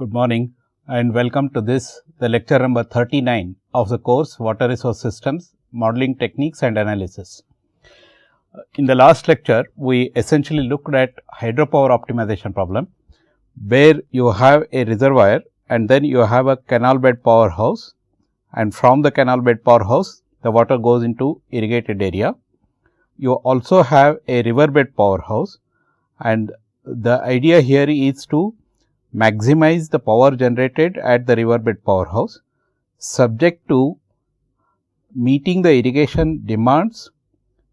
Good morning and welcome to the lecture number 39 of the course Water Resource Systems, Modeling Techniques and Analysis. In the last lecture, we essentially looked at hydropower optimization problem, where you have a reservoir and then you have a canal bed powerhouse, and from the canal bed powerhouse, the water goes into irrigated area. You also have a riverbed powerhouse, and the idea here is to maximize the power generated at the riverbed powerhouse, subject to meeting the irrigation demands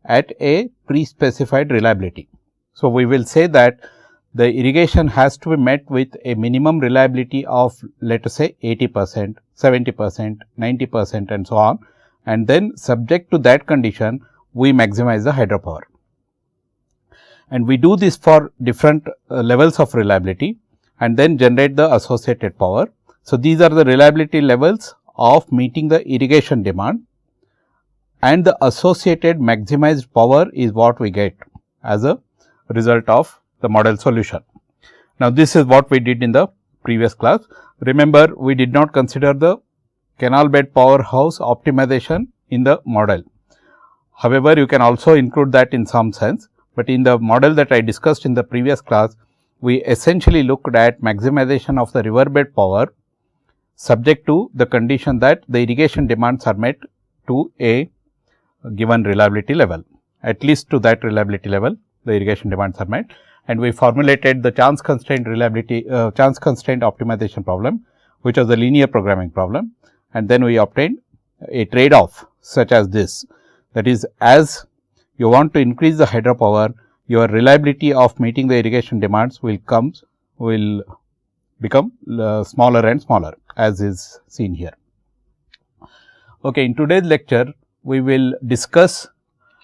at a pre-specified reliability. So, we will say that the irrigation has to be met with a minimum reliability of, let us say, 80%, 70%, 90% and so on, and then subject to that condition we maximize the hydropower. And we do this for different levels of reliability and then generate the associated power. So, these are the reliability levels of meeting the irrigation demand, and the associated maximized power is what we get as a result of the model solution. Now, this is what we did in the previous class. Remember, we did not consider the canal bed powerhouse optimization in the model. However, you can also include that in some sense, but in the model that I discussed in the previous class, we essentially looked at maximization of the riverbed power subject to the condition that the irrigation demands are met to a given reliability level. At least to that reliability level, the irrigation demands are met, and we formulated the chance constraint optimization problem, which was the linear programming problem, and then we obtained a trade off such as this. That is, as you want to increase the hydropower, your reliability of meeting the irrigation demands will become smaller and smaller, as is seen here. Okay, in today's lecture, we will discuss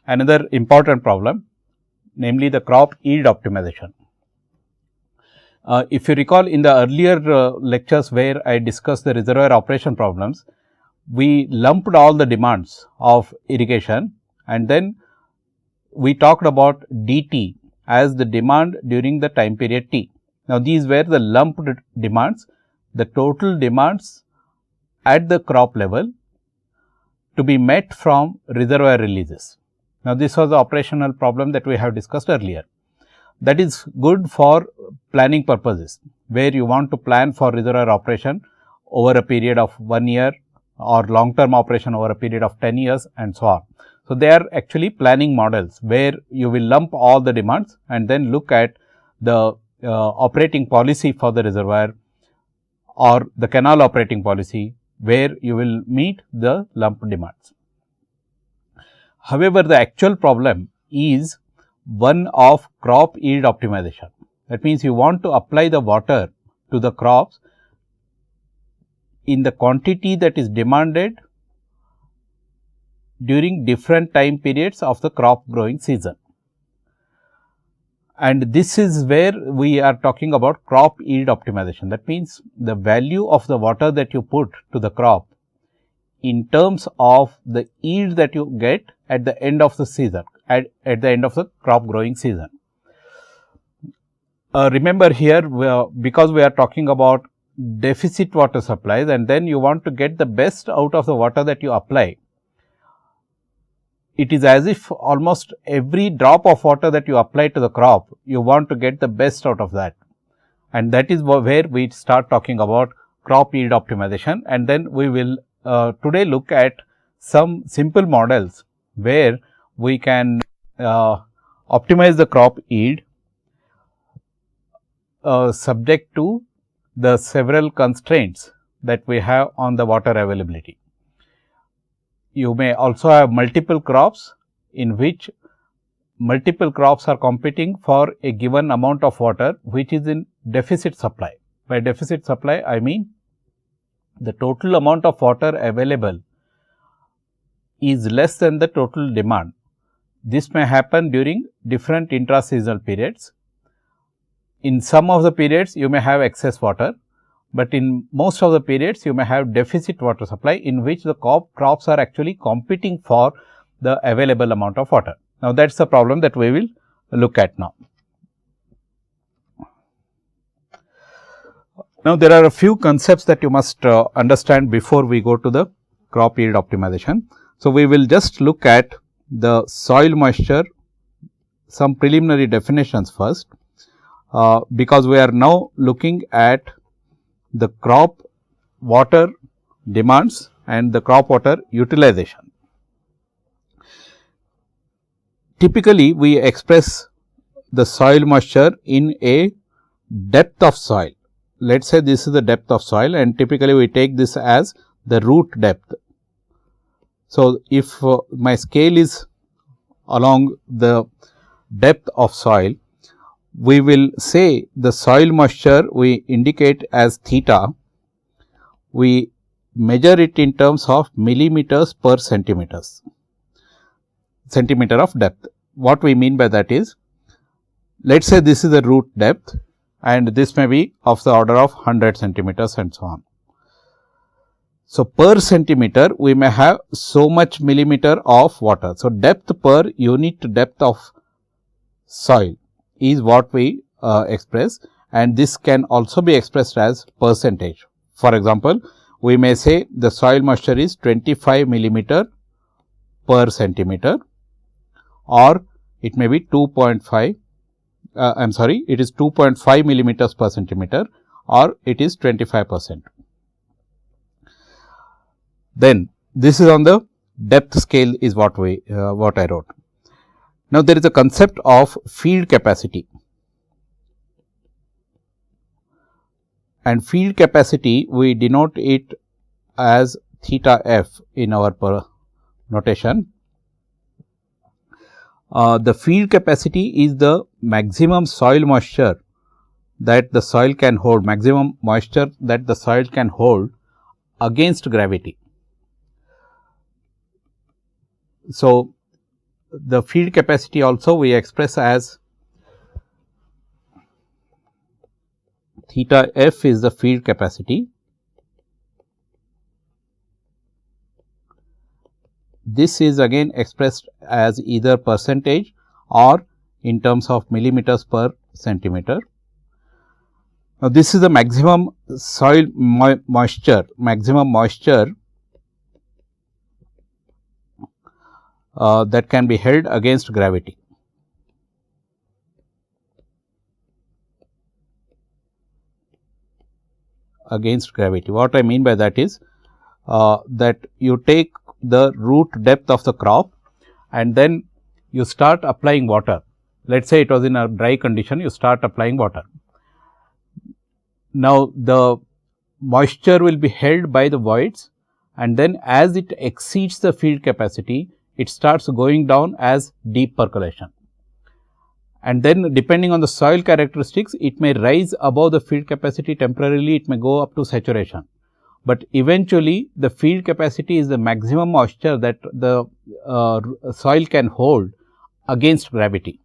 another important problem, namely the crop yield optimization. If you recall, in the earlier lectures where I discussed the reservoir operation problems, we lumped all the demands of irrigation, and then we talked about dt as the demand during the time period t. Now, these were the lumped demands, the total demands at the crop level to be met from reservoir releases. Now, this was the operational problem that we have discussed earlier. That is good for planning purposes, where you want to plan for reservoir operation over a period of 1 year or long term operation over a period of 10 years and so on. So, they are actually planning models where you will lump all the demands and then look at the operating policy for the reservoir or the canal operating policy, where you will meet the lumped demands. However, the actual problem is one of crop yield optimization. That means, you want to apply the water to the crops in the quantity that is demanded during different time periods of the crop growing season. And this is where we are talking about crop yield optimization. That means, the value of the water that you put to the crop in terms of the yield that you get at the end of the season, at the end of the crop growing season. Remember here, because we are talking about deficit water supplies, and then you want to get the best out of the water that you apply. It is as if almost every drop of water that you apply to the crop, you want to get the best out of that. And that is where we start talking about crop yield optimization. And then we will today look at some simple models where we can optimize the crop yield subject to the several constraints that we have on the water availability. You may also have multiple crops in which multiple crops are competing for a given amount of water, which is in deficit supply. By deficit supply, I mean the total amount of water available is less than the total demand. This may happen during different intra-seasonal periods. In some of the periods, you may have excess water, but in most of the periods, you may have deficit water supply, in which the crops are actually competing for the available amount of water. Now, that is the problem that we will look at now. Now, there are a few concepts that you must understand before we go to the crop yield optimization. So, we will just look at the soil moisture, some preliminary definitions first, because we are now looking at the crop water demands and the crop water utilization. Typically, we express the soil moisture in a depth of soil. Let us say this is the depth of soil, and typically we take this as the root depth. So, if my scale is along the depth of soil, we will say the soil moisture we indicate as theta, we measure it in terms of millimeters per centimeter of depth. What we mean by that is, let us say this is the root depth and this may be of the order of 100 centimeters and so on. So, per centimeter we may have so much millimeter of water. So, depth per unit depth of soil is what we express, and this can also be expressed as percentage. For example, we may say the soil moisture is 25 millimeter per centimeter, or it may be 2.5, I am sorry, it is 2.5 millimeters per centimeter, or it is 25%. Then this is on the depth scale is what we what I wrote. Now, there is a concept of field capacity, and field capacity we denote it as theta f in our notation. The field capacity is the maximum soil moisture that the soil can hold, maximum moisture that the soil can hold against gravity. So, the field capacity also we express as theta f is the field capacity. This is again expressed as either percentage or in terms of millimeters per centimeter. Now, this is the maximum soil moisture, that can be held against gravity. What I mean by that is that you take the root depth of the crop and then you start applying water. Let us say it was in a dry condition, you start applying water. Now, the moisture will be held by the voids, and then as it exceeds the field capacity, it starts going down as deep percolation. And then depending on the soil characteristics, it may rise above the field capacity temporarily, it may go up to saturation. But eventually, the field capacity is the maximum moisture that the soil can hold against gravity.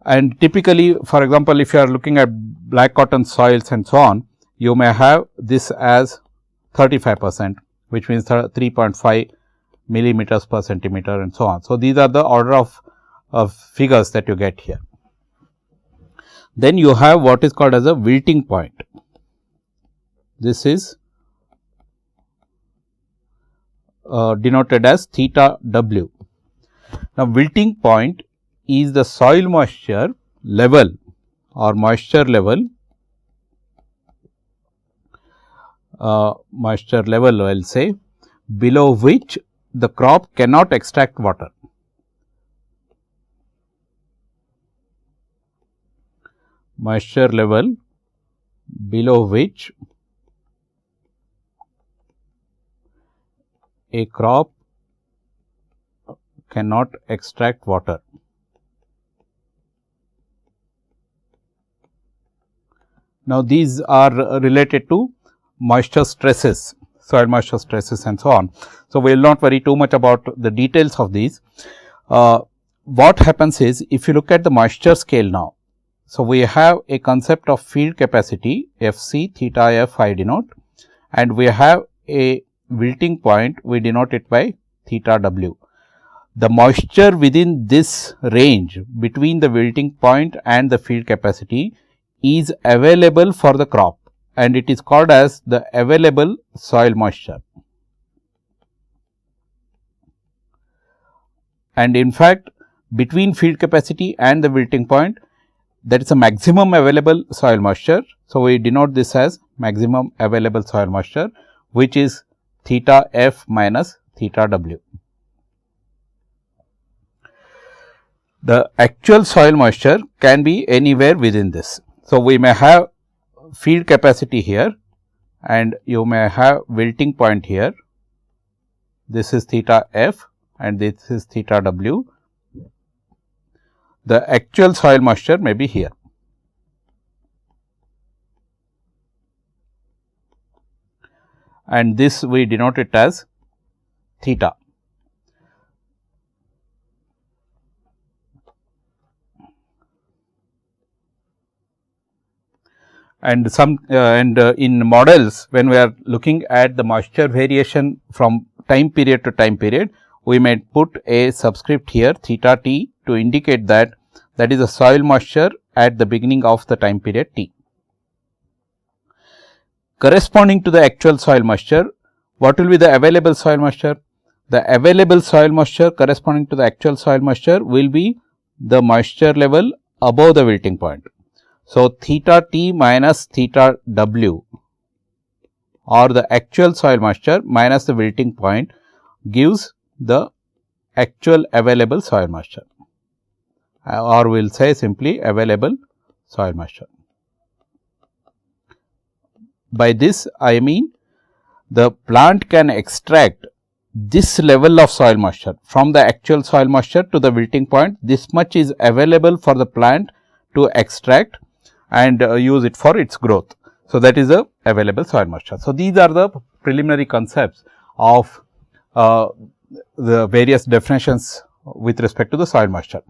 And typically, for example, if you are looking at black cotton soils and so on, you may have this as 35%, which means 3.5 millimeters per centimeter and so on. So, these are the order of figures that you get here. Then you have what is called as a wilting point. This is denoted as theta w. Now, wilting point is the soil moisture level or moisture level I will say, below which the crop cannot extract water. Moisture level below which a crop cannot extract water. Now, these are related to moisture stresses, soil moisture stresses and so on. So, we will not worry too much about the details of these. What happens is, if you look at the moisture scale now, so we have a concept of field capacity Fc, theta f I denote, and we have a wilting point, we denote it by theta w. The moisture within this range between the wilting point and the field capacity is available for the crop, and it is called as the available soil moisture. And in fact, between field capacity and the wilting point, that is a maximum available soil moisture. So, we denote this as maximum available soil moisture, which is theta f minus theta w. The actual soil moisture can be anywhere within this. So, we may have field capacity here and you may have wilting point here. This is theta f and this is theta w. The actual soil moisture may be here. And this we denote it as theta. And in models, when we are looking at the moisture variation from time period to time period, we may put a subscript here theta t to indicate that is the soil moisture at the beginning of the time period t. Corresponding to the actual soil moisture, what will be the available soil moisture? The available soil moisture corresponding to the actual soil moisture will be the moisture level above the wilting point. So, theta t minus theta w, or the actual soil moisture minus the wilting point, gives the actual available soil moisture, or we will say simply available soil moisture. By this I mean the plant can extract this level of soil moisture from the actual soil moisture to the wilting point. This much is available for the plant to extract and use it for its growth. So, that is the available soil moisture. So, these are the preliminary concepts of the various definitions with respect to the soil moisture.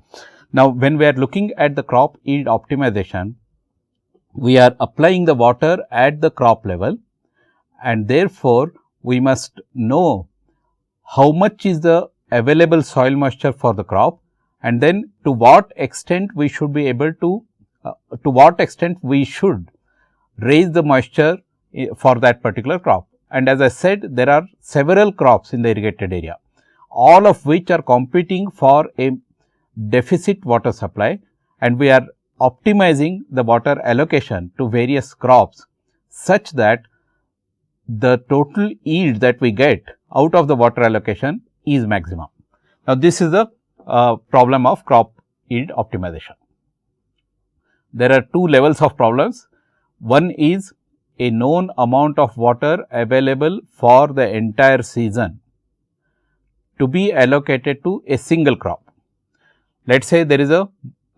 Now, when we are looking at the crop yield optimization, we are applying the water at the crop level, and therefore, we must know how much is the available soil moisture for the crop, and then to what extent we should be able to what extent we should raise the moisture for that particular crop. And as I said, there are several crops in the irrigated area, all of which are competing for a deficit water supply, and we are optimizing the water allocation to various crops such that the total yield that we get out of the water allocation is maximum. Now, this is the problem of crop yield optimization. There are two levels of problems. One is a known amount of water available for the entire season to be allocated to a single crop. Let us say there is a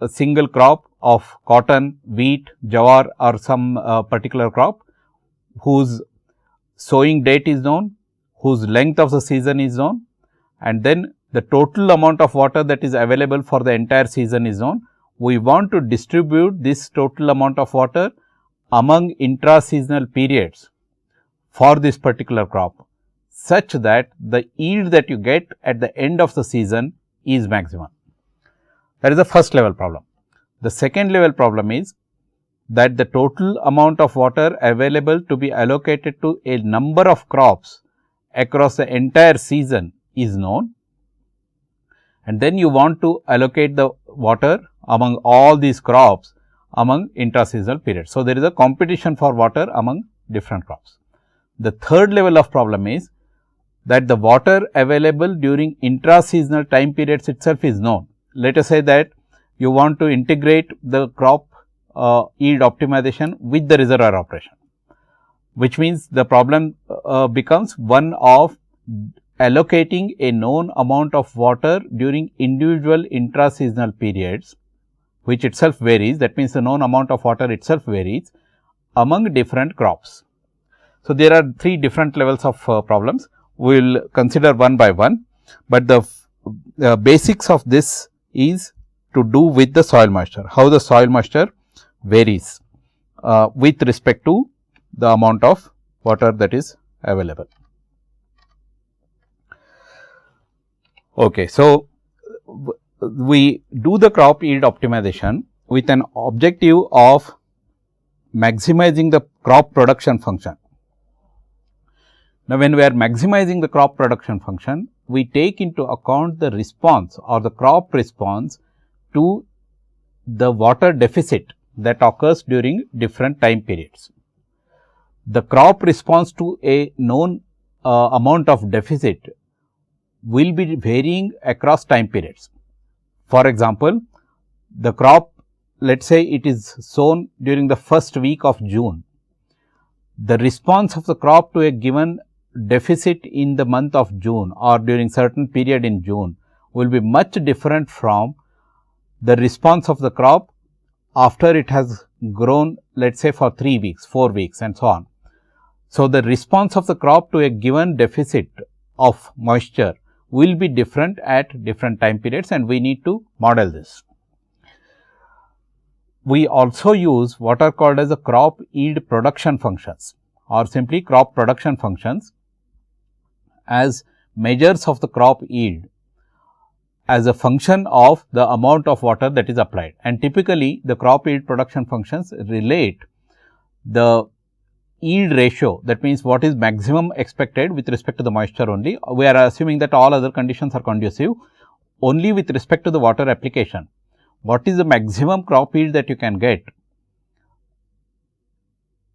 single crop of cotton, wheat, jawar, or some particular crop whose sowing date is known, whose length of the season is known, and then the total amount of water that is available for the entire season is known. We want to distribute this total amount of water among intra-seasonal periods for this particular crop, such that the yield that you get at the end of the season is maximum. That is the first level problem. The second level problem is that the total amount of water available to be allocated to a number of crops across the entire season is known, and then you want to allocate the water among all these crops among intra-seasonal periods. So, there is a competition for water among different crops. The third level of problem is that the water available during intra-seasonal time periods itself is known. Let us say that you want to integrate the crop yield optimization with the reservoir operation, which means the problem becomes one of allocating a known amount of water during individual intra-seasonal periods, which itself varies. That means, the known amount of water itself varies among different crops. So, there are three different levels of problems. We will consider one by one, but the basics of this is to do with the soil moisture, how the soil moisture varies with respect to the amount of water that is available. Okay. So, we do the crop yield optimization with an objective of maximizing the crop production function. Now, when we are maximizing the crop production function, we take into account the response or the crop response to the water deficit that occurs during different time periods. The crop response to a known amount of deficit will be varying across time periods. For example, the crop, let us say it is sown during the first week of June. The response of the crop to a given deficit in the month of June or during certain period in June will be much different from the response of the crop after it has grown, let us say for 3 weeks, 4 weeks and so on. So, the response of the crop to a given deficit of moisture will be different at different time periods, and we need to model this. We also use what are called as the crop yield production functions or simply crop production functions as measures of the crop yield as a function of the amount of water that is applied, and typically the crop yield production functions relate the yield ratio, that means what is maximum expected with respect to the moisture only. We are assuming that all other conditions are conducive, only with respect to the water application. What is the maximum crop yield that you can get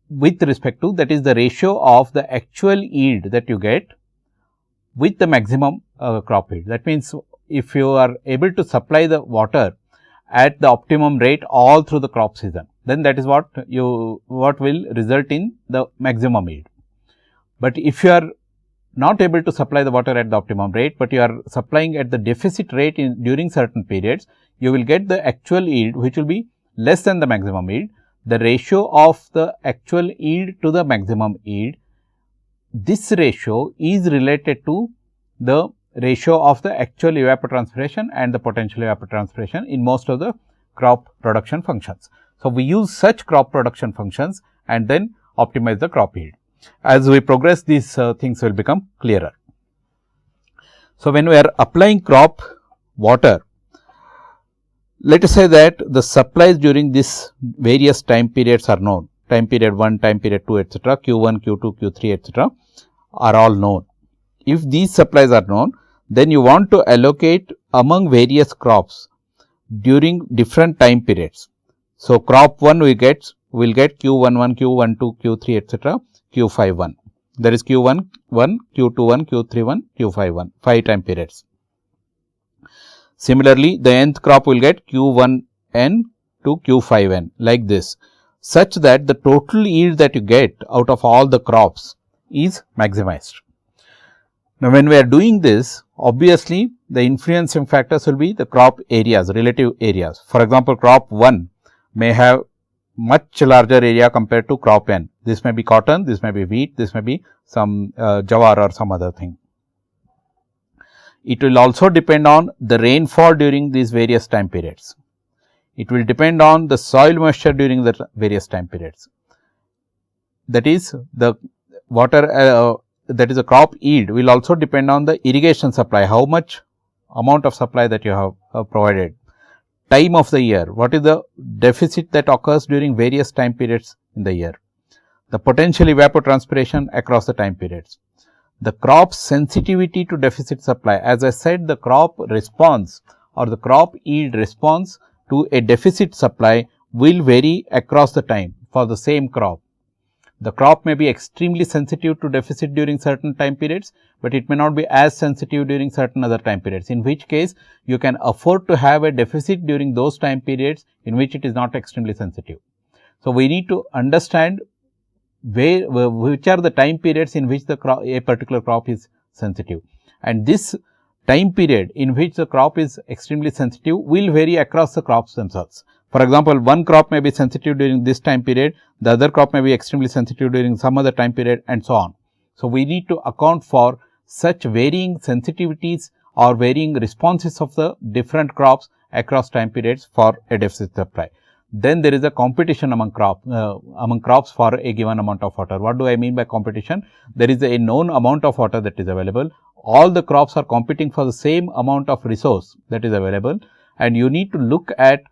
with respect to, that is the ratio of the actual yield that you get with the maximum crop yield. That means, if you are able to supply the water at the optimum rate all through the crop season, then that is what will result in the maximum yield. But if you are not able to supply the water at the optimum rate, but you are supplying at the deficit rate during certain periods, you will get the actual yield which will be less than the maximum yield. The ratio of the actual yield to the maximum yield, this ratio is related to the ratio of the actual evapotranspiration and the potential evapotranspiration in most of the crop production functions. So, we use such crop production functions and then optimize the crop yield. As we progress, these things will become clearer. So, when we are applying crop water, let us say that the supplies during this various time periods are known, time period 1, time period 2, etc., Q1, Q2, Q3, etc., are all known. If these supplies are known, then you want to allocate among various crops during different time periods. So, crop 1 will get Q11, Q12, Q3, etc., Q51. There is Q1, 1, Q2, 1, Q3, 1, Q5, 1, 5 time periods. Similarly, the nth crop will get Q1n to Q5n like this, such that the total yield that you get out of all the crops is maximized. Now, when we are doing this, obviously, the influencing factors will be the crop areas, relative areas. For example, crop 1 may have much larger area compared to crop n. This may be cotton, this may be wheat, this may be some jawar or some other thing. It will also depend on the rainfall during these various time periods. It will depend on the soil moisture during the various time periods. That is, the water that is a crop yield will also depend on the irrigation supply, how much amount of supply that you have provided, time of the year, what is the deficit that occurs during various time periods in the year, the potential evapotranspiration across the time periods, the crop sensitivity to deficit supply. As I said, the crop response or the crop yield response to a deficit supply will vary across the time for the same crop. The crop may be extremely sensitive to deficit during certain time periods, but it may not be as sensitive during certain other time periods, in which case you can afford to have a deficit during those time periods in which it is not extremely sensitive. So, we need to understand which are the time periods in which a particular crop is sensitive, and this time period in which the crop is extremely sensitive will vary across the crops themselves. For example, one crop may be sensitive during this time period, the other crop may be extremely sensitive during some other time period, and so on. So, we need to account for such varying sensitivities or varying responses of the different crops across time periods for a deficit supply. Then there is a competition among crops for a given amount of water. What do I mean by competition? There is a known amount of water that is available. All the crops are competing for the same amount of resource that is available, and you need to look at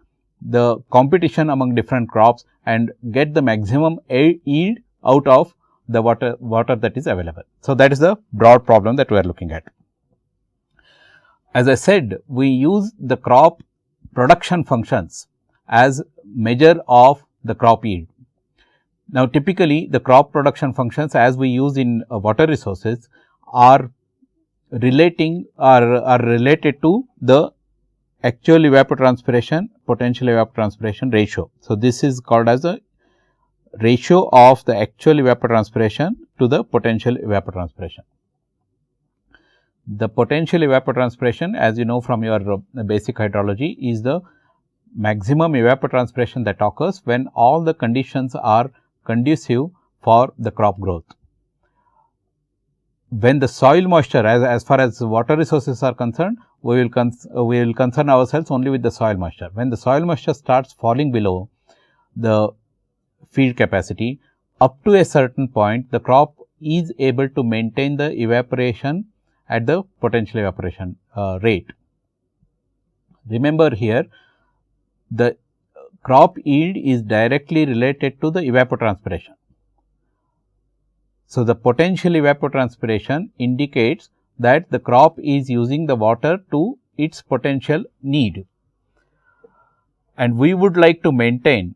the competition among different crops and get the maximum yield out of the water that is available. So, that is the broad problem that we are looking at. As I said, we use the crop production functions as measure of the crop yield. Now, typically the crop production functions as we use in water resources are related to the actual evapotranspiration potential evapotranspiration ratio. So, this is called as a ratio of the actual evapotranspiration to the potential evapotranspiration. The potential evapotranspiration, as you know from your basic hydrology, is the maximum evapotranspiration that occurs when all the conditions are conducive for the crop growth. When the soil moisture, as far as water resources are concerned, we will concern ourselves only with the soil moisture. When the soil moisture starts falling below the field capacity, up to a certain point, the crop is able to maintain the evaporation at the potential evaporation rate. Remember here, the crop yield is directly related to the evapotranspiration. So, the potential evapotranspiration indicates that the crop is using the water to its potential need, and we would like to maintain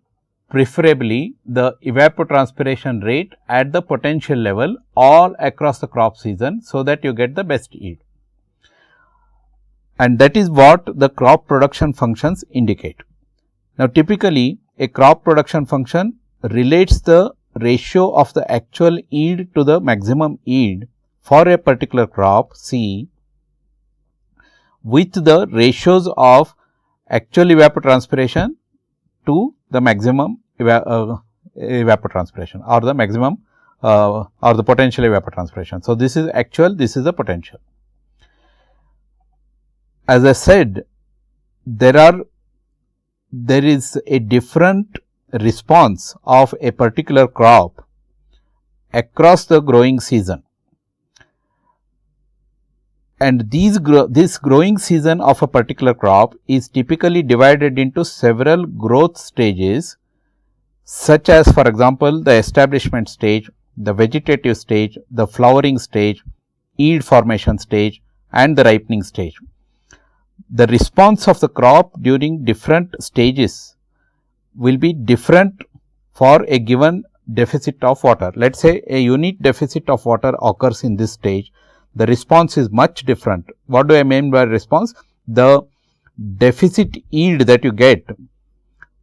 preferably the evapotranspiration rate at the potential level all across the crop season, so that you get the best yield, and that is what the crop production functions indicate. Now, typically a crop production function relates the ratio of the actual yield to the maximum yield for a particular crop C with the ratios of actual evapotranspiration to the maximum evapotranspiration or the maximum or the potential evapotranspiration. So, this is actual, this is the potential. As I said, there is a different response of a particular crop across the growing season, and this growing season of a particular crop is typically divided into several growth stages, such as, for example, the establishment stage, the vegetative stage, the flowering stage, yield formation stage and the ripening stage. The response of the crop during different stages will be different for a given deficit of water. Let us say a unit deficit of water occurs in this stage, the response is much different. What do I mean by response? The deficit yield that you get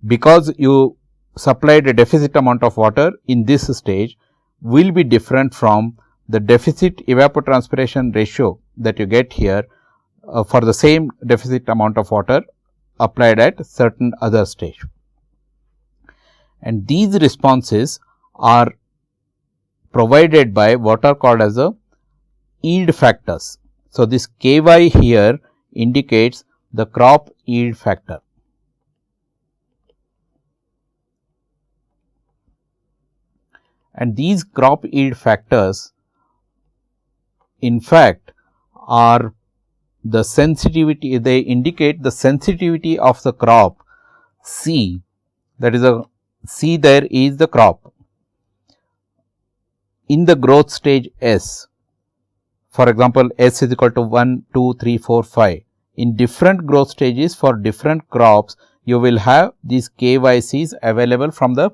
because you supplied a deficit amount of water in this stage will be different from the deficit evapotranspiration ratio that you get here for the same deficit amount of water applied at certain other stage. And these responses are provided by what are called as the yield factors. So, this Ky here indicates the crop yield factor. And these crop yield factors in fact are the sensitivity, they indicate the sensitivity of the crop C, that is a C there is the crop in the growth stage S. For example, S is equal to 1, 2, 3, 4, 5. In different growth stages for different crops, you will have these KYCs available from the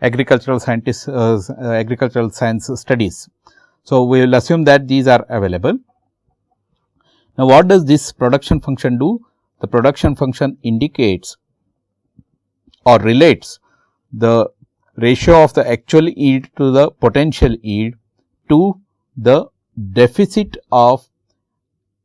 agricultural scientists, agricultural science studies. So, we will assume that these are available. Now, what does this production function do? The production function indicates or relates the ratio of the actual yield to the potential yield to the deficit of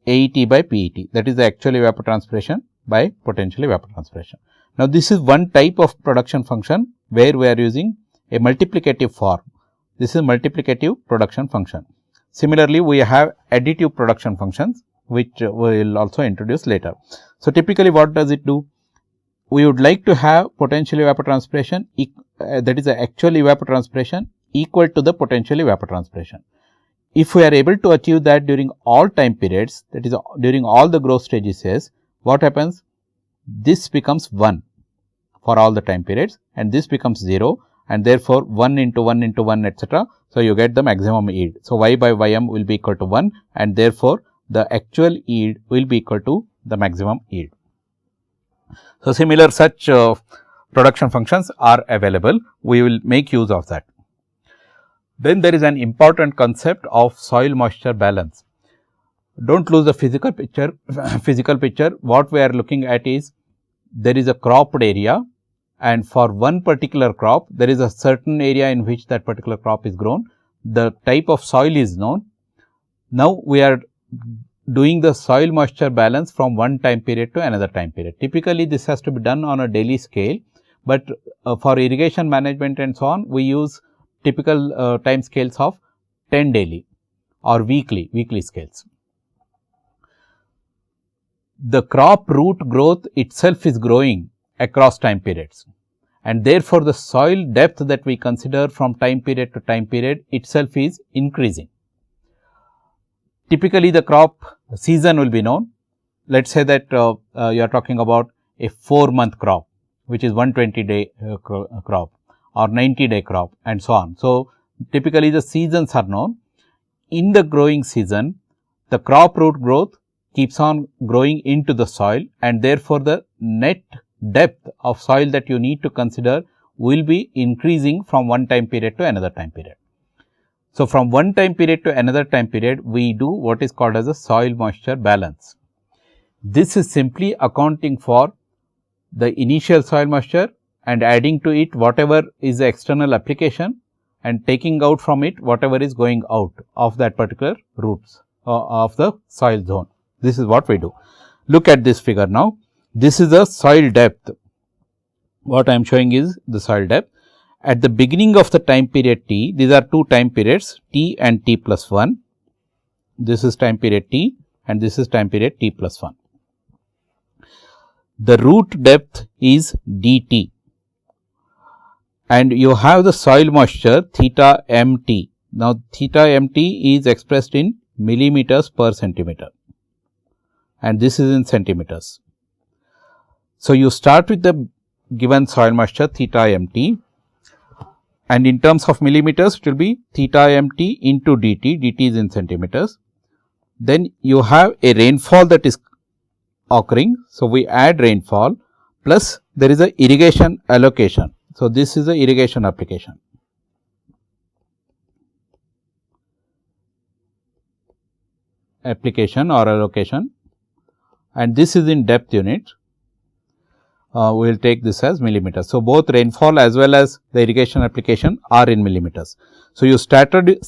AET by PET, that is the actual evapotranspiration by potential evapotranspiration. Now, this is one type of production function where we are using a multiplicative form. This is multiplicative production function. Similarly, we have additive production functions, which we will also introduce later. So, typically what does it do? We would like to have potential evapotranspiration that is the actual evapotranspiration equal to the potential evapotranspiration. If we are able to achieve that during all time periods, that is during all the growth stages, what happens? This becomes 1. for all the time periods, and this becomes 0, and therefore 1 into 1 into 1 etc. So, you get the maximum yield. So, y by ym will be equal to 1, and therefore, the actual yield will be equal to the maximum yield. So, similar such production functions are available. We will make use of that. Then there is an important concept of soil moisture balance. Don't lose the physical picture. What we are looking at is there is a cropped area, and for one particular crop there is a certain area in which that particular crop is grown. The type of soil is known. Now, we are doing the soil moisture balance from one time period to another time period. Typically, this has to be done on a daily scale, but for irrigation management and so on, we use typical time scales of 10 daily or weekly scales. The crop root growth itself is growing across time periods, and therefore, the soil depth that we consider from time period to time period itself is increasing. Typically, the crop season will be known. Let us say that you are talking about a 4-month crop, which is 120-day crop or 90-day crop and so on. So, typically the seasons are known. In the growing season, the crop root growth keeps on growing into the soil, and therefore, the net depth of soil that you need to consider will be increasing from one time period to another time period. So, from one time period to another time period, we do what is called as a soil moisture balance. This is simply accounting for the initial soil moisture and adding to it whatever is the external application and taking out from it whatever is going out of that particular roots of the soil zone. This is what we do. Look at this figure now. This is the soil depth. What I am showing is the soil depth. At the beginning of the time period t, these are two time periods t and t plus 1. This is time period t and this is time period t plus 1. The root depth is dt, and you have the soil moisture theta mt. Now, theta mt is expressed in millimeters per centimeter, and this is in centimeters. So, you start with the given soil moisture theta mt, and in terms of millimeters it will be theta mt into dt, dt is in centimeters. Then you have a rainfall that is occurring. So, we add rainfall plus there is a irrigation allocation. So, this is the irrigation application. Or allocation, and this is in depth unit. We will take this as millimeters. So, both rainfall as well as the irrigation application are in millimeters. So, you started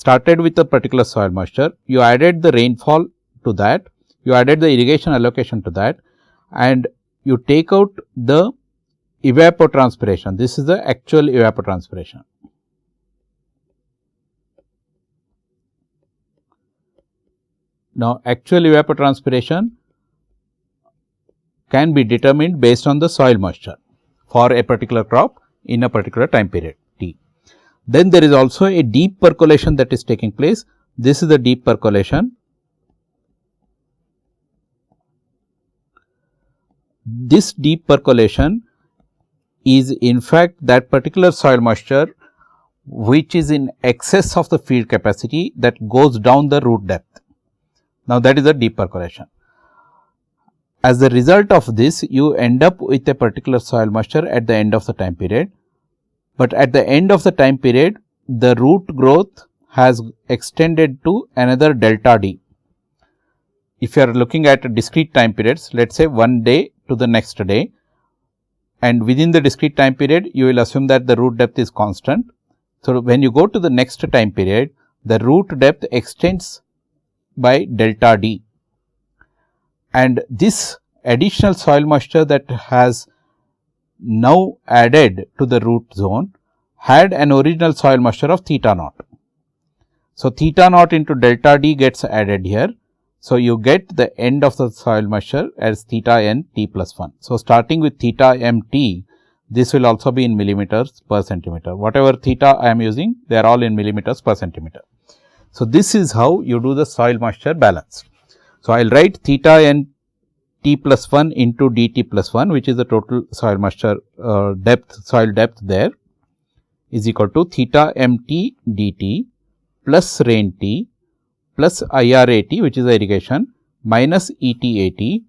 with a particular soil moisture, you added the rainfall to that, you added the irrigation allocation to that, and you take out the evapotranspiration. This is the actual evapotranspiration. Now, actual evapotranspiration can be determined based on the soil moisture for a particular crop in a particular time period t. Then there is also a deep percolation that is taking place. This is the deep percolation. This deep percolation is in fact that particular soil moisture which is in excess of the field capacity that goes down the root depth. Now, that is a deep percolation. As a result of this, you end up with a particular soil moisture at the end of the time period, but at the end of the time period, the root growth has extended to another delta d. If you are looking at discrete time periods, let us say one day to the next day, and within the discrete time period, you will assume that the root depth is constant. So, when you go to the next time period, the root depth extends by delta d, and this additional soil moisture that has now added to the root zone had an original soil moisture of theta naught. So, theta naught into delta d gets added here. So, you get the end of the soil moisture as theta n t plus 1. So, starting with theta m t, this will also be in millimeters per centimeter. Whatever theta I am using, they are all in millimeters per centimeter. So, this is how you do the soil moisture balance. So, I will write theta n T plus 1 into dt plus 1, which is the total soil moisture soil depth there, is equal to theta mt dt plus rain T plus IRAT, which is the irrigation, minus ETAT,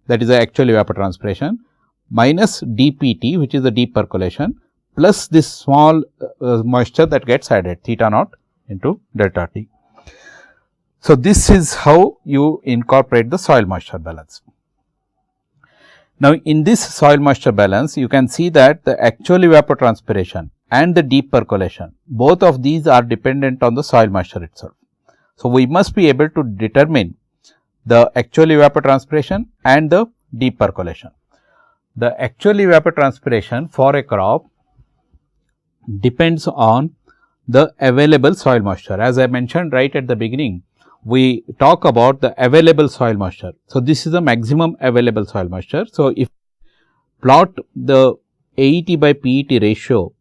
that is the actual evapotranspiration, minus dpt, which is the deep percolation, plus this small moisture that gets added, theta naught into delta T. So, this is how you incorporate the soil moisture balance. Now, in this soil moisture balance, you can see that the actual evapotranspiration and the deep percolation, both of these are dependent on the soil moisture itself. So, we must be able to determine the actual evapotranspiration and the deep percolation. The actual evapotranspiration for a crop depends on the available soil moisture. As I mentioned right at the beginning, we talk about the available soil moisture. So, this is the maximum available soil moisture. So, if plot the AET by PET ratio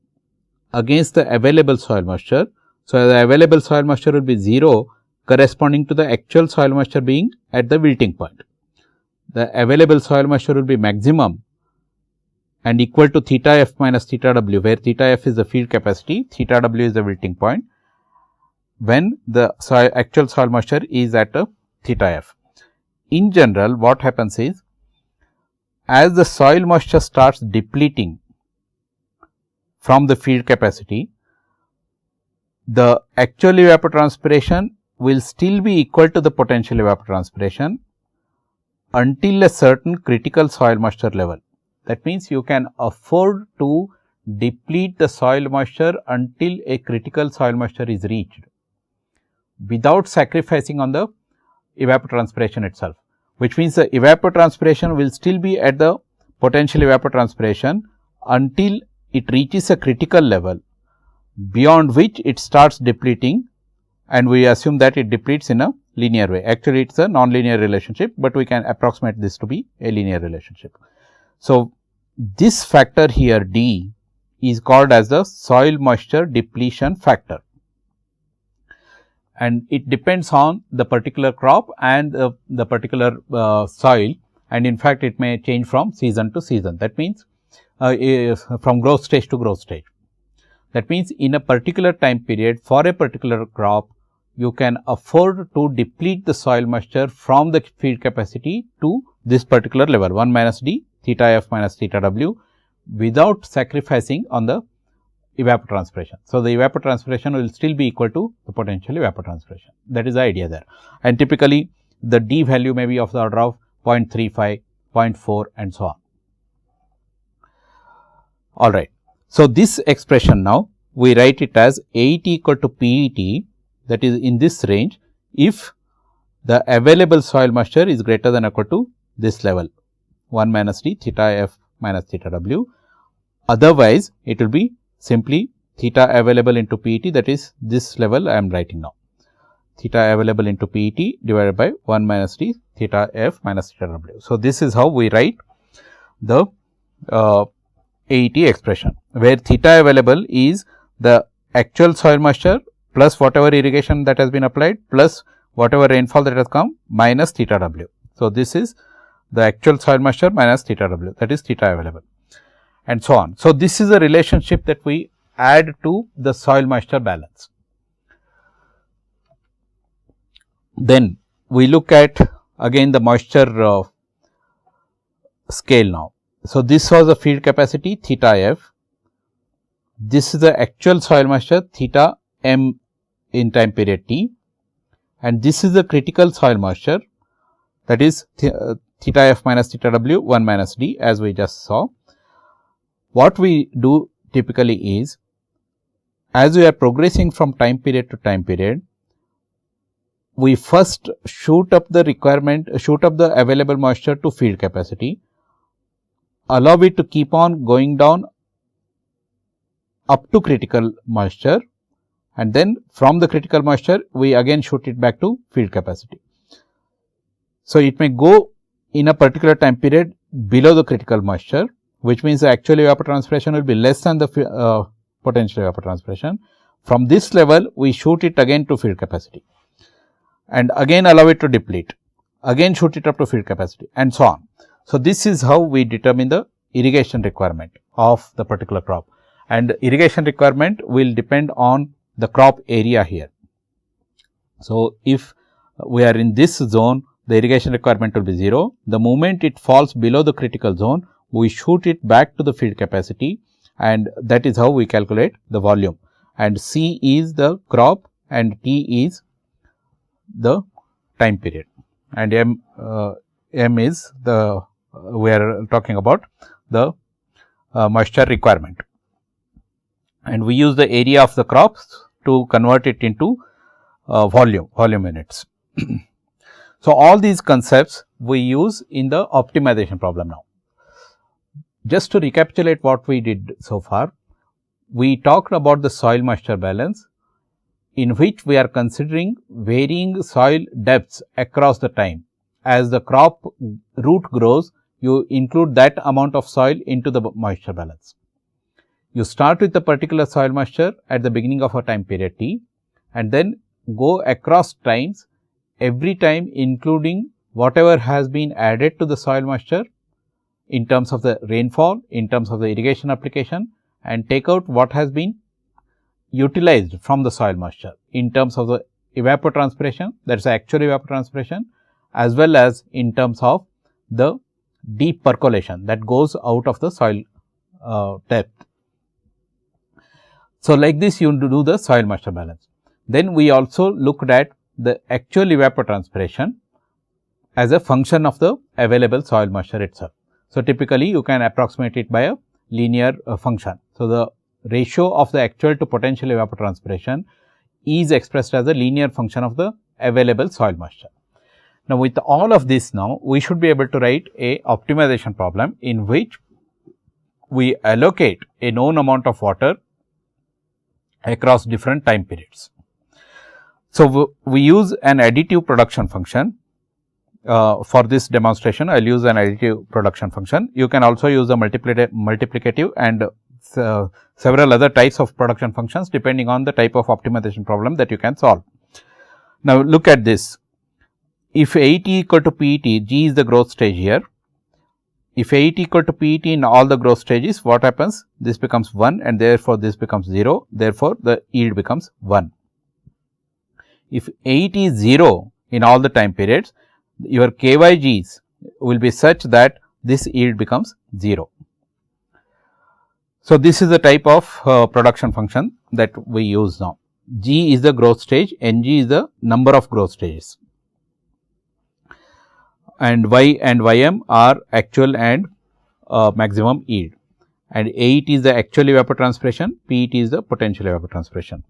against the available soil moisture, so the available soil moisture will be 0, corresponding to the actual soil moisture being at the wilting point. The available soil moisture will be maximum and equal to theta f minus theta w, where theta f is the field capacity, theta w is the wilting point, when the actual soil moisture is at a theta f. In general, what happens is, as the soil moisture starts depleting from the field capacity, the actual evapotranspiration will still be equal to the potential evapotranspiration until a certain critical soil moisture level. That means, you can afford to deplete the soil moisture until a critical soil moisture is reached, without sacrificing on the evapotranspiration itself, which means the evapotranspiration will still be at the potential evapotranspiration until it reaches a critical level, beyond which it starts depleting, and we assume that it depletes in a linear way. Actually, it is a non-linear relationship, but we can approximate this to be a linear relationship. So, this factor here D is called as the soil moisture depletion factor, and it depends on the particular crop and the particular soil, and in fact, it may change from season to season. That means, from growth stage to growth stage. That means, in a particular time period for a particular crop, you can afford to deplete the soil moisture from the field capacity to this particular level, 1 minus d theta f minus theta w, without sacrificing on the evapotranspiration. So, the evapotranspiration will still be equal to the potential evapotranspiration. That is the idea there, and typically the d value may be of the order of 0.35, 0.4 and so on. All right. So, this expression now we write it as AET equal to PET, that is in this range, if the available soil moisture is greater than or equal to this level, 1 minus d theta f minus theta w. Otherwise, it will be simply theta available into PET, that is this level I am writing now, theta available into PET divided by 1 minus d theta f minus theta w. So, this is how we write the AET expression, where theta available is the actual soil moisture plus whatever irrigation that has been applied plus whatever rainfall that has come minus theta w. So, this is the actual soil moisture minus theta w, that is theta available, and so on. So, this is a relationship that we add to the soil moisture balance. Then we look at again the moisture scale now. So, this was the field capacity theta f, this is the actual soil moisture theta m in time period t, and this is the critical soil moisture, that is theta f minus theta w 1 minus d, as we just saw. What we do typically is, as we are progressing from time period to time period, we first shoot up the available moisture to field capacity, allow it to keep on going down up to critical moisture, and then from the critical moisture we again shoot it back to field capacity. So, it may go in a particular time period below the critical moisture, which means the actual evapotranspiration will be less than the potential evapotranspiration. From this level we shoot it again to field capacity and again allow it to deplete. again shoot it up to field capacity, and so on. So, this is how we determine the irrigation requirement of the particular crop, and irrigation requirement will depend on the crop area here. So, if we are in this zone, the irrigation requirement will be 0. The moment it falls below the critical zone, we shoot it back to the field capacity, and that is how we calculate the volume, and C is the crop and T is the time period, and M is the we are talking about the moisture requirement, and we use the area of the crops to convert it into volume units. So, all these concepts we use in the optimization problem now. Just to recapitulate what we did so far, we talked about the soil moisture balance, in which we are considering varying soil depths across the time. As the crop root grows, you include that amount of soil into the moisture balance. You start with the particular soil moisture at the beginning of a time period T, and then go across times, every time including whatever has been added to the soil moisture in terms of the rainfall, in terms of the irrigation application, and take out what has been utilized from the soil moisture in terms of the evapotranspiration, that is actual evapotranspiration, as well as in terms of the deep percolation that goes out of the soil depth. So, like this you do the soil moisture balance. Then we also looked at the actual evapotranspiration as a function of the available soil moisture itself. So, typically you can approximate it by a linear function. So, the ratio of the actual to potential evapotranspiration is expressed as a linear function of the available soil moisture. Now, with all of this now, we should be able to write a optimization problem in which we allocate a known amount of water across different time periods. So, we use an additive production function. For this demonstration, I will use an additive production function. You can also use a multiplicative and several other types of production functions depending on the type of optimization problem that you can solve. Now, look at this. If AT equal to PET, G is the growth stage here. If AT equal to PET in all the growth stages, what happens? This becomes 1 and therefore, this becomes 0, therefore, the yield becomes 1. If AT is 0 in all the time periods, your KYGs will be such that this yield becomes 0. So, this is the type of production function that we use now. G is the growth stage, Ng is the number of growth stages, and Y and Ym are actual and maximum yield, and AET is the actual evapotranspiration, PET is the potential evapotranspiration.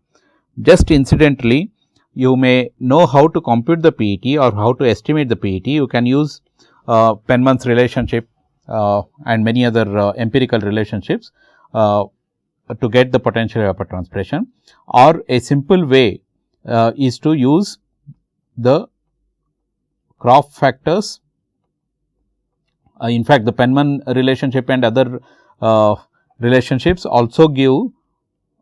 Just incidentally, you may know how to compute the PET or how to estimate the PET. You can use Penman's relationship and many other empirical relationships to get the potential evapotranspiration, or a simple way is to use the crop factors. In fact, the Penman relationship and other relationships also give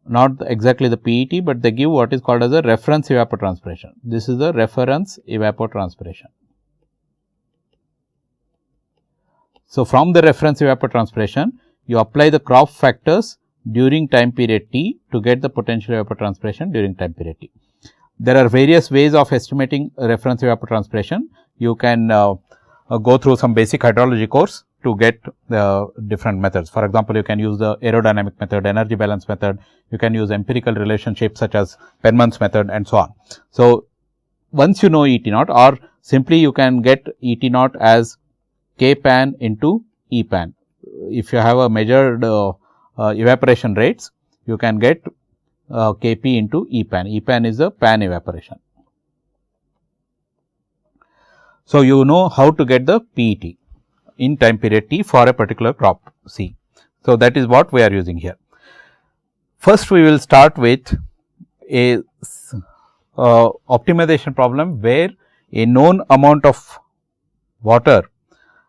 not exactly the PET, but they give what is called as a reference evapotranspiration. This is the reference evapotranspiration. So, from the reference evapotranspiration, you apply the crop factors during time period T to get the potential evapotranspiration during time period T. There are various ways of estimating reference evapotranspiration. You can go through some basic hydrology course to get the different methods. For example, you can use the aerodynamic method, energy balance method, you can use empirical relationships such as Penman's method and so on. So, once you know ET naught, or simply you can get ET naught as K pan into E pan. If you have a measured evaporation rates, you can get Kp into E pan. E pan is the pan evaporation. So, you know how to get the PET in time period T for a particular crop C. So, that is what we are using here. First, we will start with a optimization problem where a known amount of water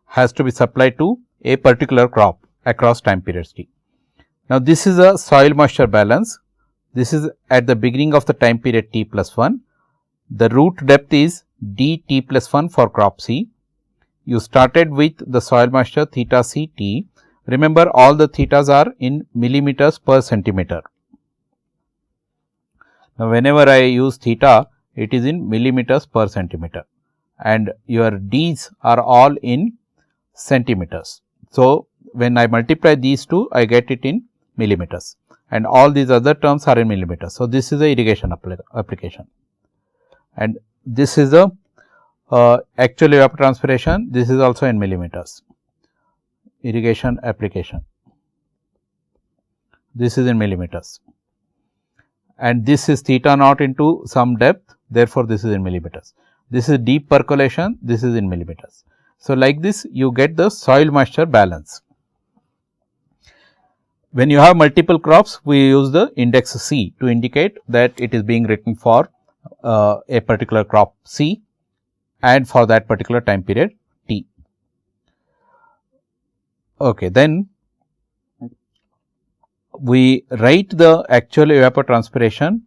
has to be supplied to a particular crop across time periods T. Now, this is a soil moisture balance. This is at the beginning of the time period T plus 1. The root depth is dt plus 1 for crop C. You started with the soil moisture theta C T. Remember, all the thetas are in millimeters per centimeter. Now, whenever I use theta, it is in millimeters per centimeter, and your D's are all in centimeters. So, when I multiply these two, I get it in millimeters, and all these other terms are in millimeters. So, this is a irrigation application, and this is a actual evapotranspiration. This is also in millimeters. Irrigation application, this is in millimeters, and this is theta naught into some depth, therefore, this is in millimeters. This is deep percolation, this is in millimeters. So, like this you get the soil moisture balance. When you have multiple crops, we use the index C to indicate that it is being written for a particular crop C and for that particular time period T. Okay, then we write the actual evapotranspiration.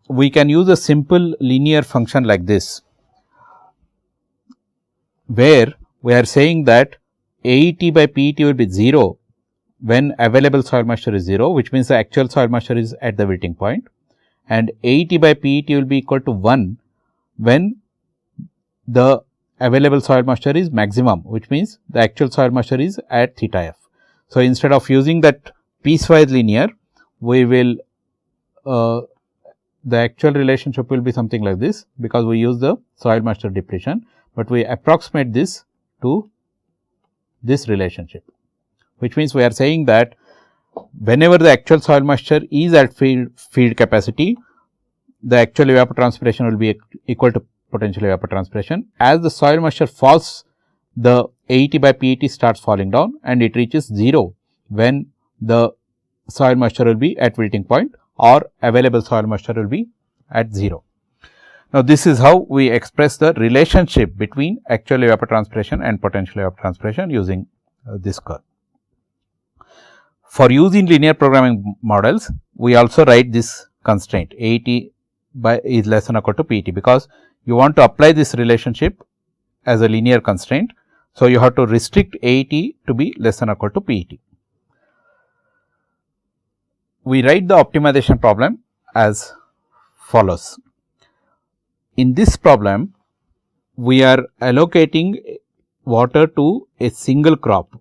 We can use a simple linear function like this, where we are saying that AET by PET will be 0 when available soil moisture is 0, which means the actual soil moisture is at the wilting point, and AET by PET will be equal to 1 when the available soil moisture is maximum, which means the actual soil moisture is at theta f. So, instead of using that piecewise linear, we will the actual relationship will be something like this, because we use the soil moisture depletion, but we approximate this to this relationship, which means we are saying that whenever the actual soil moisture is at field capacity, the actual evapotranspiration will be equal to potential evapotranspiration. As the soil moisture falls, the AET by PET starts falling down and it reaches 0 when the soil moisture will be at wilting point or available soil moisture will be at 0. Now, this is how we express the relationship between actual evapotranspiration and potential evapotranspiration using this curve. For use in linear programming models, we also write this constraint AET by is less than or equal to PET, because you want to apply this relationship as a linear constraint. So, you have to restrict AET to be less than or equal to PET. We write the optimization problem as follows. In this problem, we are allocating water to a single crop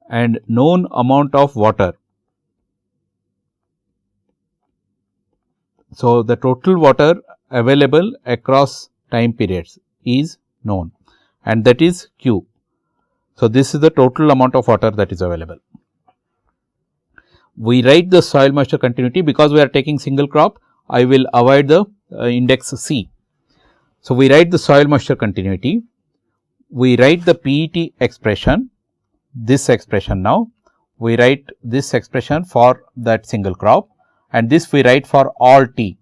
and known amount of water. So, the total water available across time periods is known, and that is Q. So, this is the total amount of water that is available. We write the soil moisture continuity, because we are taking single crop, I will avoid the index C. So, we write the soil moisture continuity, we write the PET expression, this expression now, we write this expression for that single crop, and this we write for all T,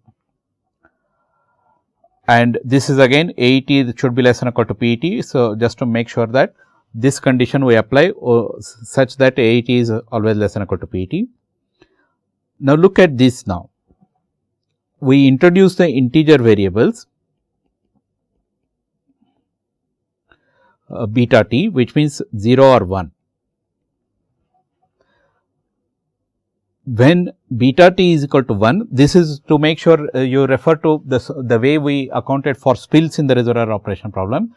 and this is again AET should be less than or equal to PET. So, just to make sure that this condition we apply such that AET is always less than or equal to PET. Now, look at this now. We introduce the integer variables beta t, which means 0 or 1. When beta t is equal to 1, this is to make sure you refer to the way we accounted for spills in the reservoir operation problem,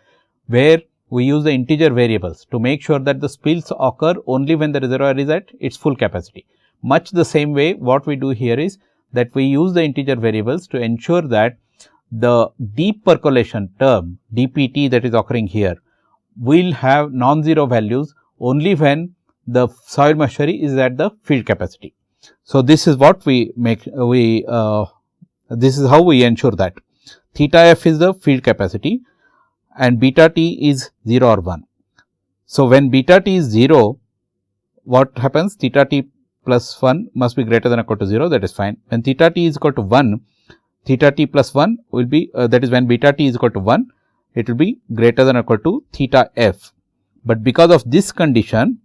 where we use the integer variables to make sure that the spills occur only when the reservoir is at its full capacity. Much the same way, what we do here is that we use the integer variables to ensure that the deep percolation term dpt that is occurring here will have non-zero values only when the soil moisture is at the field capacity. So, this is what we make this is how we ensure that theta f is the field capacity and beta t is 0 or 1. So, when beta t is 0, what happens? Theta t plus 1 must be greater than or equal to 0, that is fine. When theta t is equal to 1, theta t plus 1 will be that is when beta t is equal to 1, it will be greater than or equal to theta f. But because of this condition,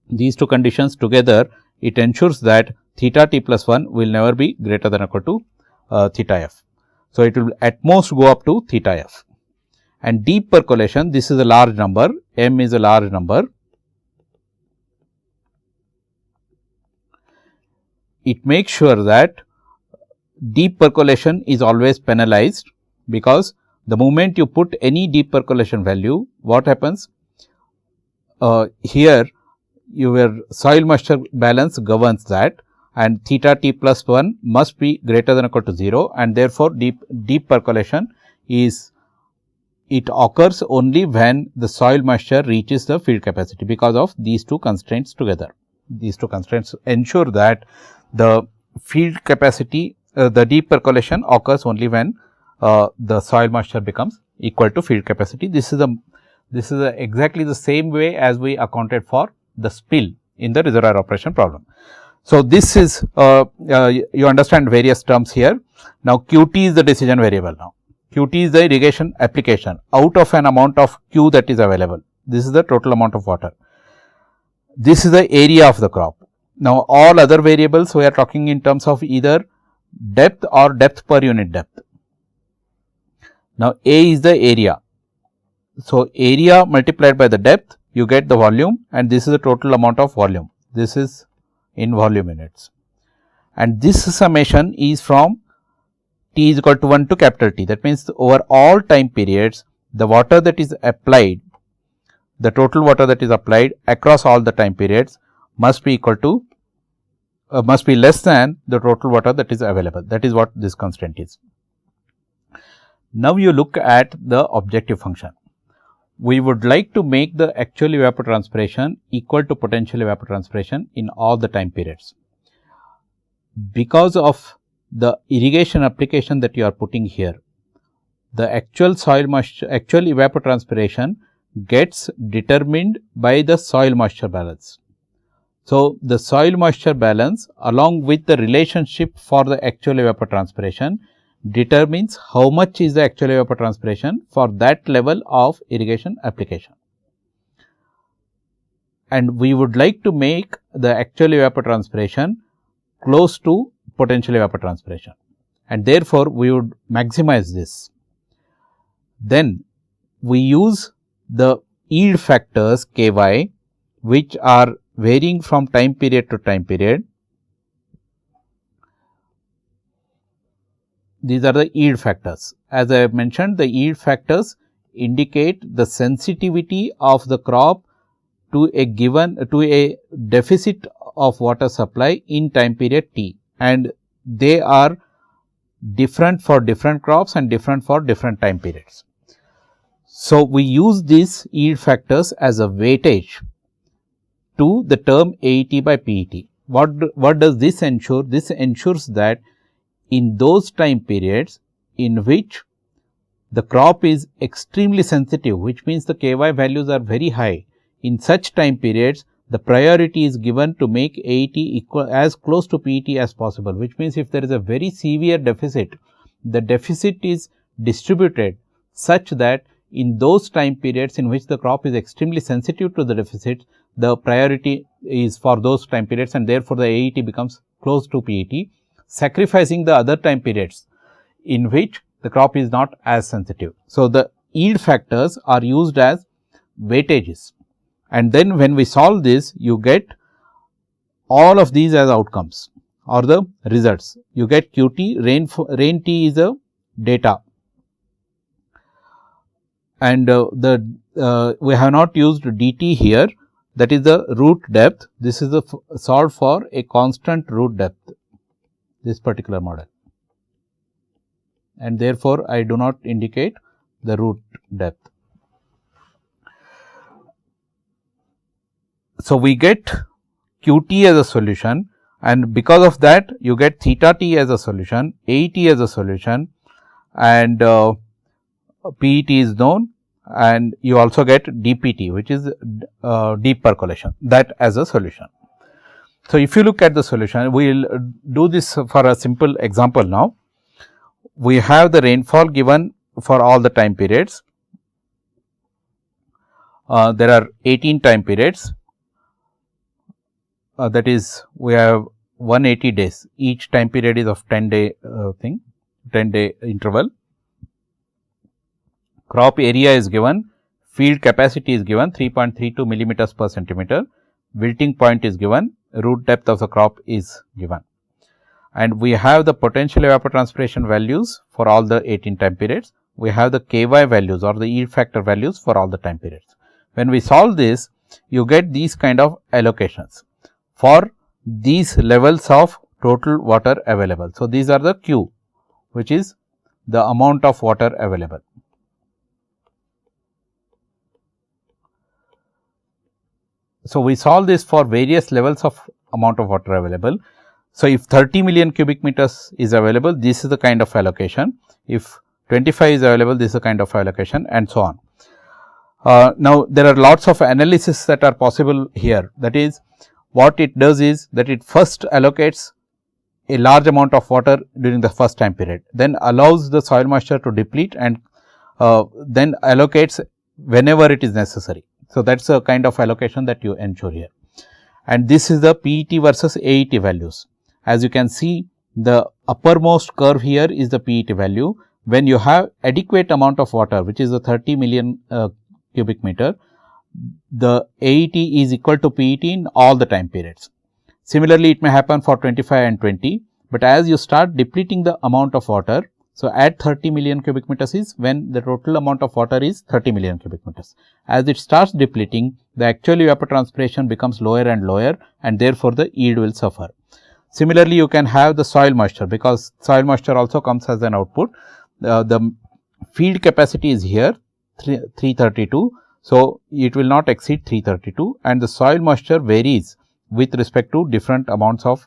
these two conditions together, it ensures that theta t plus 1 will never be greater than or equal to theta f. So, it will at most go up to theta f. And deep percolation, this is a large number, m is a large number. It makes sure that deep percolation is always penalized, because the moment you put any deep percolation value, what happens? Here your soil moisture balance governs that, and theta t plus 1 must be greater than or equal to 0, and therefore, deep percolation is, it occurs only when the soil moisture reaches the field capacity, because of these two constraints together. These two constraints ensure that the field capacity, the deep percolation occurs only when the soil moisture becomes equal to field capacity. This is exactly the same way as we accounted for the spill in the reservoir operation problem. So, this is you understand various terms here. Now, Qt is the decision variable now. Qt is the irrigation application out of an amount of Q that is available. This is the total amount of water. This is the area of the crop. Now, all other variables we are talking in terms of either depth or depth per unit depth. Now, A is the area. So, area multiplied by the depth, you get the volume, and this is the total amount of volume. This is in volume units, and this summation is from T is equal to 1 to capital T. That means, over all time periods, the water that is applied, the total water that is applied across all the time periods must be equal to, must be less than the total water that is available. That is what this constraint is. Now, you look at the objective function. We would like to make the actual evapotranspiration equal to potential evapotranspiration in all the time periods. Because of the irrigation application that you are putting here, the actual soil moisture, actual evapotranspiration gets determined by the soil moisture balance. So, the soil moisture balance along with the relationship for the actual evapotranspiration determines how much is the actual evapotranspiration for that level of irrigation application. And we would like to make the actual evapotranspiration close to potential evapotranspiration, and therefore, we would maximize this. Then we use the yield factors Ky, which are varying from time period to time period. These are the yield factors. As I have mentioned, the yield factors indicate the sensitivity of the crop to a given, to a deficit of water supply in time period T, and they are different for different crops and different for different time periods. So, we use these yield factors as a weightage to the term AET by PET. What does this ensure? This ensures that in those time periods in which the crop is extremely sensitive, which means the Ky values are very high, in such time periods the priority is given to make AET equal as close to PET as possible, which means if there is a very severe deficit, the deficit is distributed such that in those time periods in which the crop is extremely sensitive to the deficit, the priority is for those time periods, and therefore, the AET becomes close to PET, sacrificing the other time periods in which the crop is not as sensitive. So, the yield factors are used as weightages, and then when we solve this, you get all of these as outcomes or the results. You get Qt, rain T is a data, and we have not used dt here, that is the root depth. This is the solved for a constant root depth, this particular model, and therefore, I do not indicate the root depth. So, we get Qt as a solution, and because of that you get theta t as a solution, AET as a solution, and PET is known, and you also get dPT, which is deep percolation, that as a solution. So, if you look at the solution, we will do this for a simple example now. We have the rainfall given for all the time periods. There are 18 time periods, that is we have 180 days, each time period is of 10-day thing. 10-day interval. Crop area is given, field capacity is given 3.32 millimeters per centimeter, wilting point is given, root depth of the crop is given. And we have the potential evapotranspiration values for all the 18 time periods. We have the Ky values or the yield factor values for all the time periods. When we solve this, you get these kind of allocations for these levels of total water available. So, these are the Q, which is the amount of water available. So, we solve this for various levels of amount of water available. So, if 30 million cubic meters is available, this is the kind of allocation. If 25 is available, this is the kind of allocation, and so on. Now, there are lots of analysis that are possible here. That is, what it does is that it first allocates a large amount of water during the first time period, then allows the soil moisture to deplete, and then allocates whenever it is necessary. So, that is a kind of allocation that you ensure here, and this is the PET versus AET values. As you can see, the uppermost curve here is the PET value. When you have adequate amount of water, which is the 30 million cubic meter, the AET is equal to PET in all the time periods. Similarly, it may happen for 25 and 20, but as you start depleting the amount of water, so at 30 million cubic meters is when the total amount of water is 30 million cubic meters. As it starts depleting, the actual evapotranspiration becomes lower and lower, and therefore, the yield will suffer. Similarly, you can have the soil moisture, because soil moisture also comes as an output. The field capacity is here 332. So, it will not exceed 332, and the soil moisture varies with respect to different amounts of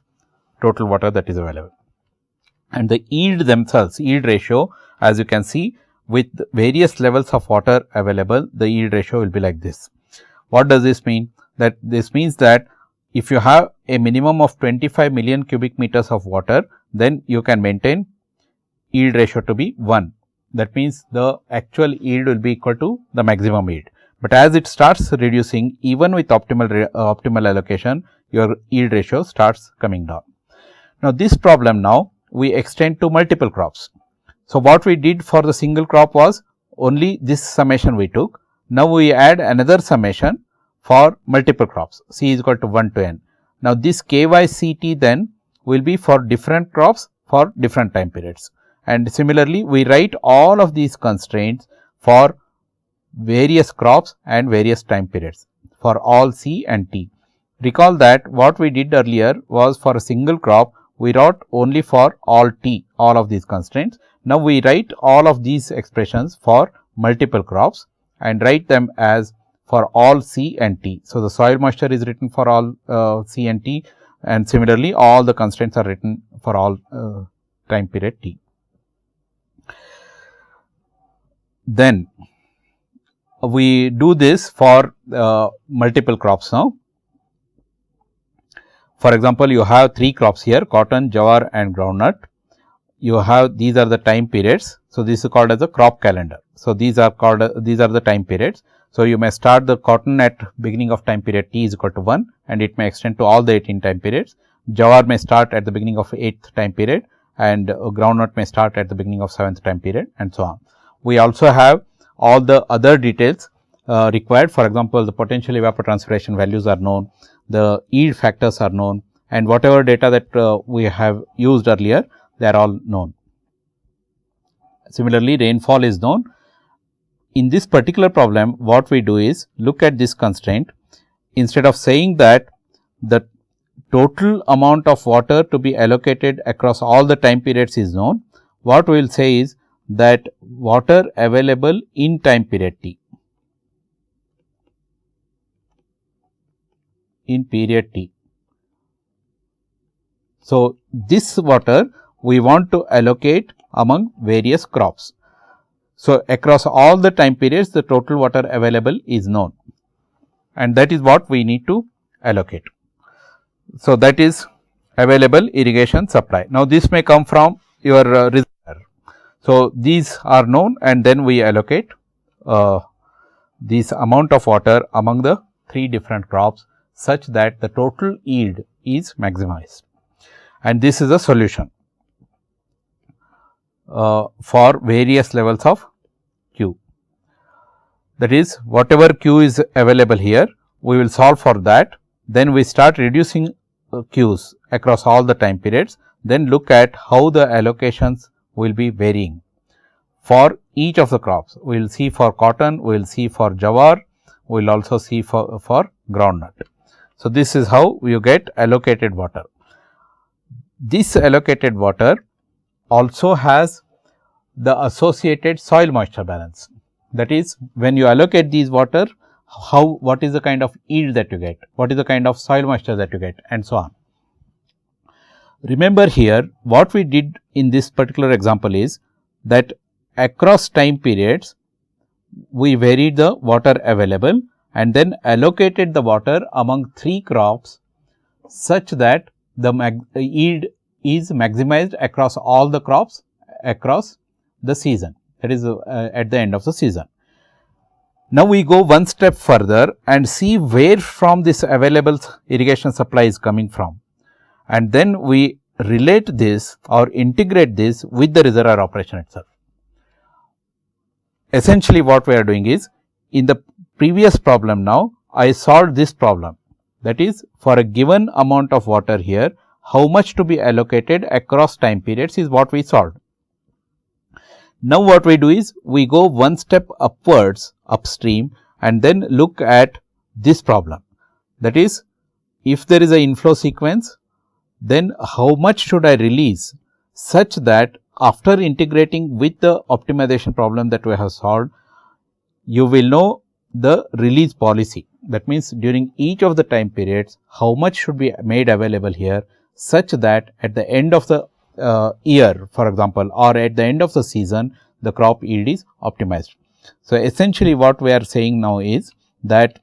total water that is available. And the yield themselves, yield ratio, as you can see, with various levels of water available, the yield ratio will be like this. What does this mean? That this means that if you have a minimum of 25 million cubic meters of water, then you can maintain yield ratio to be 1. That means, the actual yield will be equal to the maximum yield. But as it starts reducing, even with optimal allocation, your yield ratio starts coming down. Now, this problem now we extend to multiple crops. So, what we did for the single crop was only this summation we took. Now, we add another summation for multiple crops, C is equal to 1 to n. Now, this KYCT then will be for different crops for different time periods, and similarly, we write all of these constraints for various crops and various time periods for all C and T. Recall that what we did earlier was for a single crop, we wrote only for all T, all of these constraints. Now, we write all of these expressions for multiple crops and write them as for all C and T. So, the soil moisture is written for all C and T, and similarly, all the constraints are written for all time period T. Then we do this for multiple crops now. For example, you have 3 crops here, cotton, jawar and groundnut. You have, these are the time periods. So, this is called as a crop calendar. So, these are the time periods. So, you may start the cotton at beginning of time period T is equal to 1, and it may extend to all the 18 time periods. Jawar may start at the beginning of 8th time period, and groundnut may start at the beginning of 7th time period, and so on. We also have all the other details required. For example, the potential evapotranspiration values are known, the yield factors are known, and whatever data that we have used earlier, they are all known. Similarly, rainfall is known. In this particular problem, what we do is look at this constraint. Instead of saying that the total amount of water to be allocated across all the time periods is known, what we will say is that water available in time period T, in period T. So, this water we want to allocate among various crops. So, across all the time periods, the total water available is known, and that is what we need to allocate. So, that is available irrigation supply. Now, this may come from your reservoir. So, these are known, and then we allocate this amount of water among the 3 different crops, such that the total yield is maximized, and this is a solution. for various levels of Q. That is, whatever Q is available here, we will solve for that. Then we start reducing Qs across all the time periods, then look at how the allocations will be varying for each of the crops. We will see for cotton, we will see for jawar, we will also see for groundnut. So, this is how you get allocated water. This allocated water also has the associated soil moisture balance. That is, when you allocate these water, what is the kind of yield that you get, what is the kind of soil moisture that you get, and so on. Remember here, what we did in this particular example is that across time periods, we varied the water available and then allocated the water among 3 crops such that the yield is maximized across all the crops across the season, that is at the end of the season. Now, we go one step further and see where from this available irrigation supply is coming from, and then we relate this or integrate this with the reservoir operation itself. Essentially, what we are doing is, in the previous problem now, I solved this problem, that is, for a given amount of water here, how much to be allocated across time periods is what we solved. Now, what we do is, we go one step upwards upstream and then look at this problem, that is, if there is an inflow sequence, then how much should I release such that after integrating with the optimization problem that we have solved, you will know the release policy. That means, during each of the time periods, how much should be made available here such that at the end of the year, for example, or at the end of the season, the crop yield is optimized. So, essentially what we are saying now is that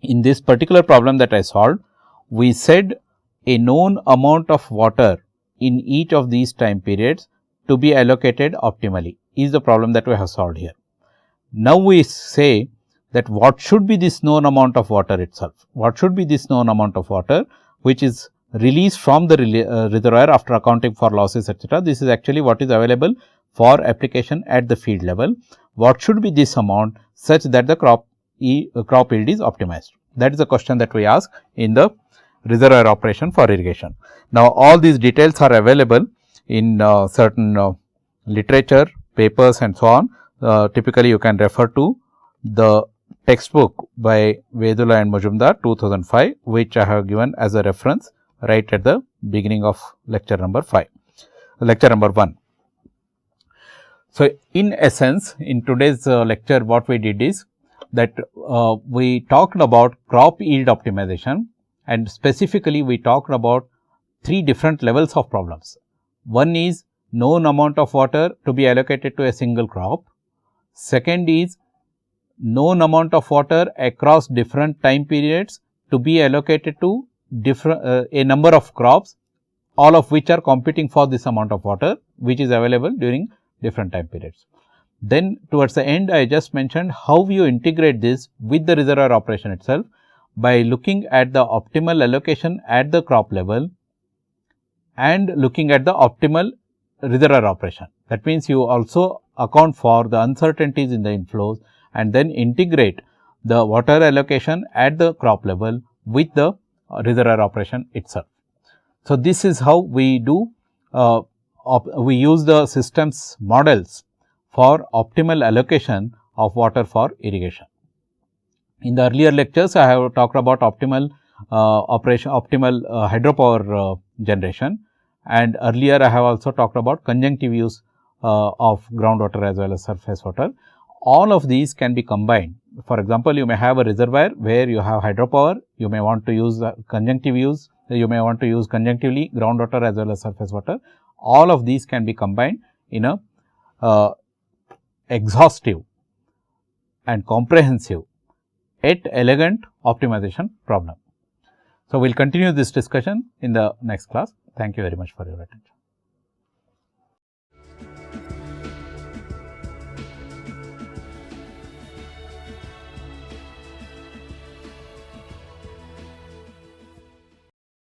in this particular problem that I solved, we said a known amount of water in each of these time periods to be allocated optimally is the problem that we have solved here. Now, we say that what should be this known amount of water itself, what should be this known amount of water which is released from the reservoir after accounting for losses, etc. This is actually what is available for application at the field level. What should be this amount such that the crop yield is optimized? That is the question that we ask in the reservoir operation for irrigation. Now, all these details are available in certain literature, papers and so on. Typically, you can refer to the textbook by Vedula and Majumdar 2005, which I have given as a reference right at the beginning of lecture number 1. So, in essence, in today's lecture, what we did is that we talked about crop yield optimization, and specifically we talked about 3 different levels of problems. One is known amount of water to be allocated to a single crop. Second is known amount of water across different time periods to be allocated to a number of crops, all of which are competing for this amount of water, which is available during different time periods. Then towards the end, I just mentioned how you integrate this with the reservoir operation itself by looking at the optimal allocation at the crop level and looking at the optimal reservoir operation. That means, you also account for the uncertainties in the inflows and then integrate the water allocation at the crop level with the reservoir operation itself. So, this is how we do we use the systems models for optimal allocation of water for irrigation. In the earlier lectures, I have talked about optimal hydropower generation, and earlier I have also talked about conjunctive use of groundwater as well as surface water. All of these can be combined. For example, you may have a reservoir where you have hydropower, you may want to use conjunctive use, you may want to use conjunctively groundwater as well as surface water. All of these can be combined in a exhaustive and comprehensive yet elegant optimization problem. So, we will continue this discussion in the next class. Thank you very much for your attention.